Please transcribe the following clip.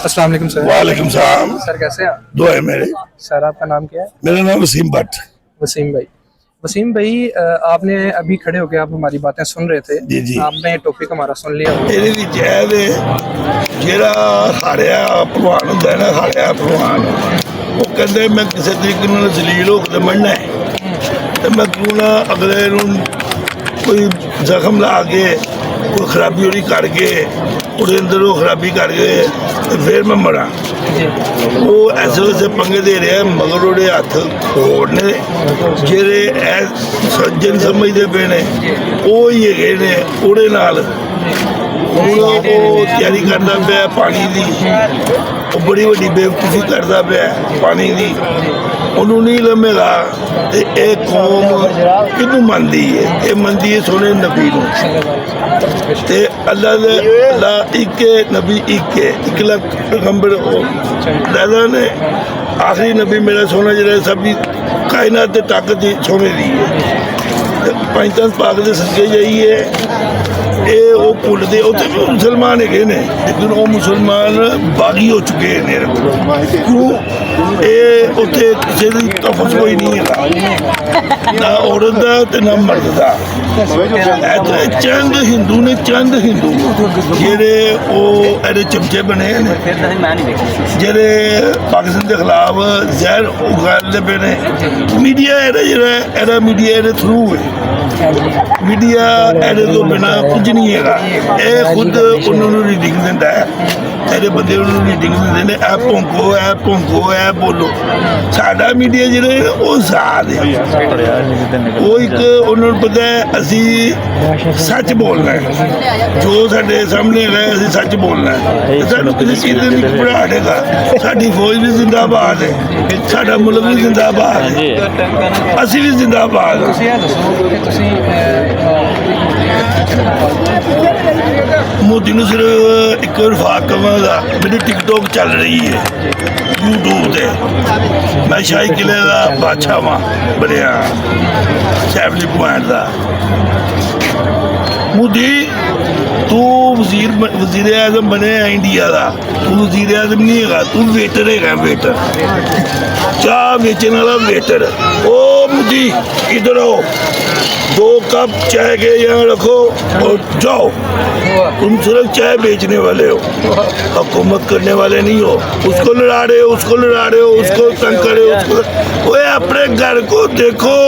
अस्सलाम वालेकुम सर। वालेकुम सलाम। सर कैसे हैं आप? दुआ है मेरे। सर आपका नाम क्या है? मेरा नाम वसीम भट्ट। वसीम भाई। वसीम भाई आपने अभी खड़े होकर आप हमारी बातें सुन रहे थे। जी जी। आपने टॉपिक हमारा सुन लिया होगा। ਇਹਦੇ ਵਿੱਚ ਇਹ ਵੇ ਜਿਹੜਾ ਹਾਰਿਆ ਭਲਵਾਨ ਹੁੰਦਾ ਹੈ ਨਾ, ਹਾਰਿਆ ਭਲਵਾਨ ਉਹ ਕਹਿੰਦੇ ਮੈਂ ਕਿਸੇ ਤਰੀਕੇ ਨਾਲ ਜ਼ਲੀਲ ਹੋ ਕੇ ਮਰਨਾ ਹੈ ਤੇ ਮੈਂ ਕਿਉਂ ਨਾ ਅਗਲੇ ਨੂੰ ਕੋਈ ਜ਼ਖਮ ਲਾ ਕੇ ਕੋਈ ਖਰਾਬੀ ਉਹਦੀ ਕਰਕੇ ਉਹਦੇ ਅੰਦਰ ਉਹ ਖਰਾਬੀ ਕਰਕੇ ਤੇ ਫਿਰ ਮੈਂ ਮਰਾਂ। ਉਹ ਐਸੇ ਵੈਸੇ ਪੰਗੇ ਦੇ ਰਿਹਾ ਮਗਰ ਉਹਦੇ ਹੱਥ ਹੋਰ ਨੇ ਜਿਹੜੇ ਇਹ ਸੱਜਣ ਸਮਝਦੇ ਪਏ ਨੇ ਉਹ ਹੀ ਹੈਗੇ ਨੇ ਉਹਦੇ ਨਾਲ। ਹੁਣ ਉਹ ਤਿਆਰੀ ਕਰਦਾ ਪਿਆ ਪਾਣੀ ਦੀ, ਉਹ ਬੜੀ ਵੱਡੀ ਬੇਵਕੂਫੀ ਕਰਦਾ ਪਿਆ ਪਾਣੀ ਦੀ। ਉਹਨੂੰ ਨਹੀਂ ਲੰਮੇਗਾ ਤੇ ਇਹ ਕੌਮ ਕਿਹਨੂੰ ਮੰਨਦੀ ਹੈ? ਇਹ ਮੰਨਦੀ ਹੈ ਸੋਹਣੇ ਨਬੀ ਨੂੰ ਤੇ ਅੱਲਾ ਦੇ ਅੱਲਾ ਇੱਕ ਹੈ, ਨਬੀ ਇੱਕ ਹੈ, 1 ਲੱਖ ਪੈਗੰਬਰ ਦਾਦਾ ਨੇ ਆਖਰੀ ਨਬੀ ਮੇਰਾ ਸੋਹਣਾ ਜਿਹੜਾ ਸਭ ਦੀ ਕਾਇਨਾਤ ਤੇ ਤਾਕਤ ਦੀ ਸੋਹਣੇ ਦੀ ਹੈ ਤੇ ਪੰਜ ਪਾਕ ਦੇ ਸਦਕੇ ਜਾਈਏ। ਇਹ ਉਹ ਭੁੱਲਦੇ ਉੱਥੇ ਵੀ ਮੁਸਲਮਾਨ ਹੈਗੇ ਨੇ ਲੇਕਿਨ ਉਹ ਮੁਸਲਮਾਨ ਬਾਗੀ ਹੋ ਚੁੱਕੇ ਨੇ। ਕਿਉਂ? ਇਹ ਉੱਥੇ ਕਿਸੇ ਦੀ ਤਫਸ ਕੋਈ ਨਹੀਂ ਹੈਗਾ, ਨਾ ਔਰਤ ਦਾ ਤੇ ਨਾ ਮਰਦ ਦਾ। ਇੱਥੇ ਚੰਦ ਹਿੰਦੂ ਨੇ, ਚੰਦ ਹਿੰਦੂ ਜਿਹੜੇ ਉਹ ਇਹਦੇ ਚਮਚੇ ਬਣੇ ਨੇ ਜਿਹੜੇ ਪਾਕਿਸਤਾਨ ਦੇ ਖਿਲਾਫ ਜ਼ਹਿਰ ਉਗਾਲਦੇ ਪਏ ਨੇ। ਮੀਡੀਆ ਇਹਦਾ ਮੀਡੀਆ ਇਹਦੇ ਥਰੂ ਹੈ। ਮੀਡੀਆ ਇਹਦੇ ਤੋਂ ਬਿਨਾਂ ਕੁਝ ਨਹੀਂ ਹੈਗਾ। ਇਹ ਖੁਦ ਉਹਨਾਂ ਨੂੰ ਰੀਡਿੰਗ ਦਿੰਦਾ ਹੈ, ਇਹਦੇ ਬੰਦੇ ਉਹਨੂੰ ਰੀਡਿੰਗ ਦਿੰਦੇ ਨੇ ਇਹ ਭੌਂਕੋ ਇਹ ਭੌਂਕੋ ਇਹ ਬੋਲੋ। ਸਾਡਾ ਮੀਡੀਆ ਜਿਹੜਾ ਉਹ ਆਜ਼ਾਦ ਹੈ, ਉਹ ਇੱਕ ਉਹਨਾਂ ਨੂੰ ਪਤਾ ਹੈ ਅਸੀਂ ਸੱਚ ਬੋਲਣਾ ਹੈ, ਜੋ ਸਾਡੇ ਸਾਹਮਣੇ ਹੈਗਾ ਅਸੀਂ ਸੱਚ ਬੋਲਣਾ ਹੈ। ਸਾਨੂੰ ਕਿਸੇ ਚੀਜ਼ ਦੇ ਨਹੀਂ ਘਬਰਾਹਟ ਹੈਗਾ। ਸਾਡੀ ਫੌਜ ਵੀ ਜ਼ਿੰਦਾਬਾਦ ਹੈ, ਸਾਡਾ ਮੁਲਕ ਵੀ ਜ਼ਿੰਦਾਬਾਦ ਹੈ, ਅਸੀਂ ਵੀ ਜ਼ਿੰਦਾਬਾਦ ਹਾਂ। ਤੁਸੀਂ ਇਹ ਦੱਸੋ ਕਿ ਤੁਸੀਂ ਮੋਦੀ ਨੂੰ ਸਿਰਫ ਇੱਕ ਵਫਾਕ ਕਵਾਂਗਾ, ਮੇਰੀ ਟਿਕਟੋਕ ਚੱਲ ਰਹੀ ਹੈ YouTube ਤੇ, ਮੈਂ ਸ਼ਾਹੀ ਕਿਲੇ ਦਾ ਬਾਦਸ਼ਾਹ ਵਾਂ ਬਣਿਆ ਸੈਫਲੀ ਪੁਆਇੰਟ ਦਾ। ਮੋਦੀ ਤੂੰ ਵਜ਼ੀਰ ਆਜ਼ਮ ਬਣਿਆ ਇੰਡੀਆ ਦਾ, ਤੂੰ ਵਜ਼ੀਰ ਆਜ਼ਮ ਨਹੀਂ ਹੈਗਾ, ਤੂੰ ਵੇਟਰ ਹੈਗਾ, ਵੇਟਰ ਚਾਹ ਵੇਚਣ ਵਾਲਾ ਵੇਟਰ। ओ मुझी इधर आओ, 2 कप चाय के यहाँ रखो और जाओ। तुम सिर्फ चाय बेचने वाले हो, हुकूमत करने वाले नहीं हो। उसको लड़ा रहे हो, उसको लड़ा रहे हो, उसको तंग करे, उसको। ओए अपने घर को देखो।